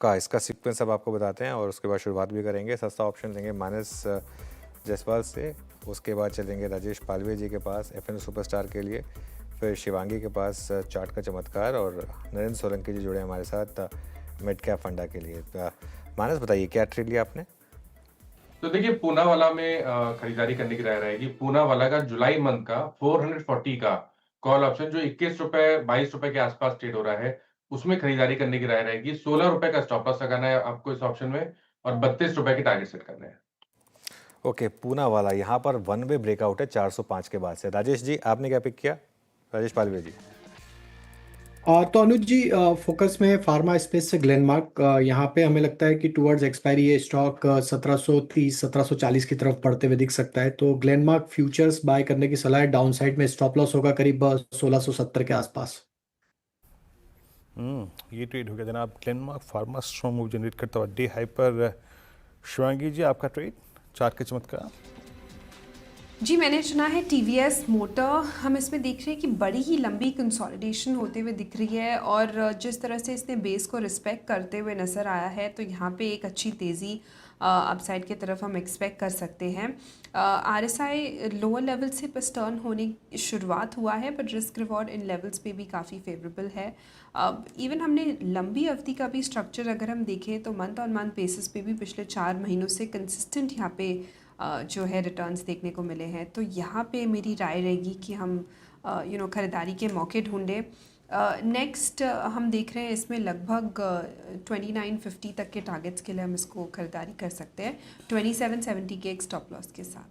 का इसका सीक्वेंस अब आपको बताते हैं और उसके बाद शुरुआत भी करेंगे। सस्ता ऑप्शन लेंगे मानस जायसवाल से, उसके बाद चलेंगे राजेश पालवे जी के पास एफएन सुपरस्टार के लिए, फिर शिवांगी के पास चार्ट का चमत्कार, और नरेंद्र सोलंकी जी जुड़े हमारे साथ मिड कैप फंडा के लिए। मानस बताइए क्या ट्रेड लिया आपने? तो देखिए पूनावाला में खरीदारी करने की राय रहेगी। पूनावाला का जुलाई मंथ का 440 का कॉल ऑप्शन जो 21 रुपए 22 रुपए के आसपास ट्रेड हो रहा है, उसमें खरीदारी करने की राय रहेगी। 16 रुपए का स्टॉप लॉस लगाना है आपको इस ऑप्शन में और 32 रुपए के टारगेट सेट करने हैं। ओके, पूना वाला यहाँ पर वन वे ब्रेकआउट है 405 के बाद से। राजेश जी आपने क्या पिक किया? राजेश पालवे जी। तो अनुज जी, फोकस में फार्मा स्पेस से ग्लेनमार्क, यहाँ पे हमें लगता है कि टुवर्ड्स एक्सपायरी ये स्टॉक 1730 1740 की तरफ बढ़ते हुए दिख सकता है। तो ग्लेनमार्क फ्यूचर्स बाय करने की सलाह है। डाउन साइड में स्टॉप लॉस होगा करीब 1670 के आसपास। ये ट्रेड हो गया जनाब। Glenmark pharma strong move generate करता हुआ डे हाई पर। शिवांगी जी आपका ट्रेड चार्ट के चमत्कार। जी मैंने चुना है टीवीएस मोटर। हम इसमें देख रहे हैं कि बड़ी ही लंबी कंसोलिडेशन होते हुए दिख रही है और जिस तरह से इसने बेस को रिस्पेक्ट करते हुए नज़र आया है तो यहाँ पे एक अच्छी तेज़ी अपसाइड की तरफ हम एक्सपेक्ट कर सकते हैं। आरएसआई लोअर लेवल से बस टर्न होने की शुरुआत हुआ है but risk reward in levels पे भी काफ़ी फेवरेबल है। इवन हमने लंबी अवधि का भी स्ट्रक्चर अगर हम देखें तो मंथ ऑन मंथ बेसिस पे भी पिछले 4 महीनों से कंसिस्टेंट यहाँ पे जो है रिटर्न्स देखने को मिले हैं। तो यहाँ पे मेरी राय रहेगी कि हम ख़रीदारी के मौके ढूंढें। नेक्स्ट हम देख रहे हैं इसमें लगभग 2950 तक के टारगेट्स के लिए हम इसको ख़रीदारी कर सकते हैं 2770 के एक स्टॉप लॉस के साथ।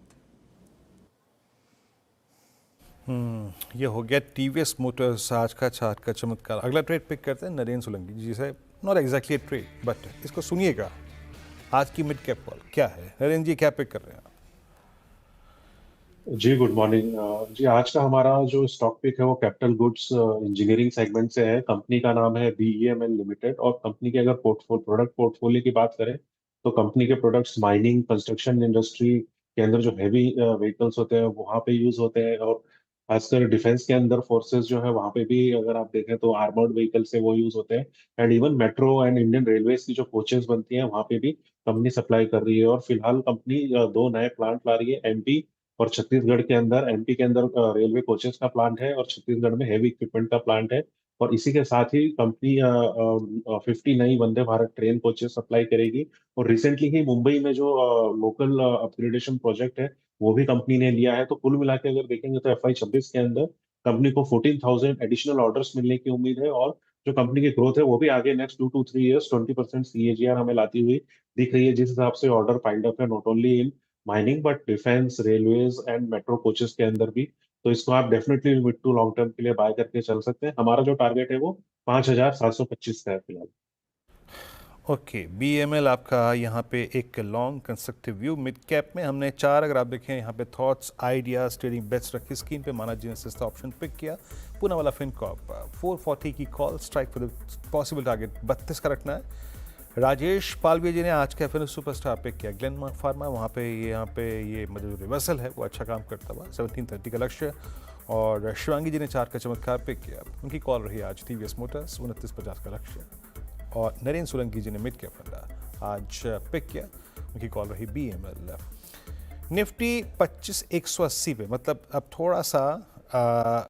ये हो गया टीवीएस मोटर्स आज का चार्ट का चमत्कार। अगला ट्रेड पिक करते हैं नरेंद्र सोलंकी जी से। नॉट एग्जैक्टली ट्रेड बट इसको सुनिएगा। आज की मिड कैप कॉल क्या है? नरेंद्र जी क्या पिक कर रहे हैं? जी गुड मॉर्निंग। जी आज का हमारा जो स्टॉक पिक है वो कैपिटल गुड्स इंजीनियरिंग सेगमेंट से है। कंपनी का नाम है बीईएमएल लिमिटेड और कंपनी के अगर प्रोडक्ट पोर्टफोलियो की बात करें तो कंपनी के प्रोडक्ट्स माइनिंग कंस्ट्रक्शन इंडस्ट्री के अंदर जो हैवी व्हीकल्स होते हैं वहाँ पे यूज होते हैं और खासकर डिफेंस के अंदर फोर्सेस जो है वहाँ पे भी अगर आप देखें तो आर्मर्ड व्हीकल से वो यूज होते हैं। And even metro and Indian railways की जो कोचेस बनती हैं वहाँ पे भी कंपनी सप्लाई कर रही है। और फिलहाल कंपनी दो नए प्लांट ला रही है एमपी और छत्तीसगढ़ के अंदर। एमपी के अंदर रेलवे कोचेस का प्लांट है और छत्तीसगढ़ में हैवी इक्विपमेंट का प्लांट है। और इसी के साथ ही कंपनी 50 नई Vande Bharat train coaches supply करेगी। और रिसेंटली ही मुंबई में जो लोकल अपग्रेडेशन प्रोजेक्ट है वो भी कंपनी ने लिया है। तो कुल मिला के अगर देखेंगे तो FY 26 के अंदर कंपनी को 14,000 एडिशनल ऑर्डर्स मिलने की उम्मीद है। और जो कंपनी की ग्रोथ है वो भी आगे नेक्स्ट 2 to 3 years 20% CAGR हमें लाती हुई दिख रही है। जिस हिसाब से ऑर्डर पाइल्ड अप है not only in mining but defence railways and metro coaches के अंदर भी। तो इसको आप definitely mid to long term के लिए बाय करके चल सकते हैं। हमारा जो टारगेट है वो 5,725 का है फिलहाल। ओके, बीएमएल आपका यहाँ पे एक long constructive view. Mid cap में हमने 4 अगर आप देखें यहाँ पे थॉट्स आइडियाज ट्रेडिंग बेट्स रखी स्क्रीन पे। माना जी ने सस्ता ऑप्शन पिक किया। पूना वाला फिनकॉर्प 440 की call strike for the possible target 32 का रखना है। राजेश पालवे जी ने आज का एफएन सुपरस्टार पिक किया ग्लेनमार्क फार्मा। वहाँ पे ये मतलब रिवर्सल है वो अच्छा काम करता हुआ 1730 का लक्ष्य। और शिवांगी जी ने 4 का चमत्कार पिक किया। उनकी कॉल रही आज टीवीएस मोटर्स 2950 का लक्ष्य। और नरेंद्र सोलंकी जी ने मिड कैप फंडा आज पिक किया। उनकी कॉल रही बीएमएल। निफ्टी 25,180 पे, मतलब अब थोड़ा सा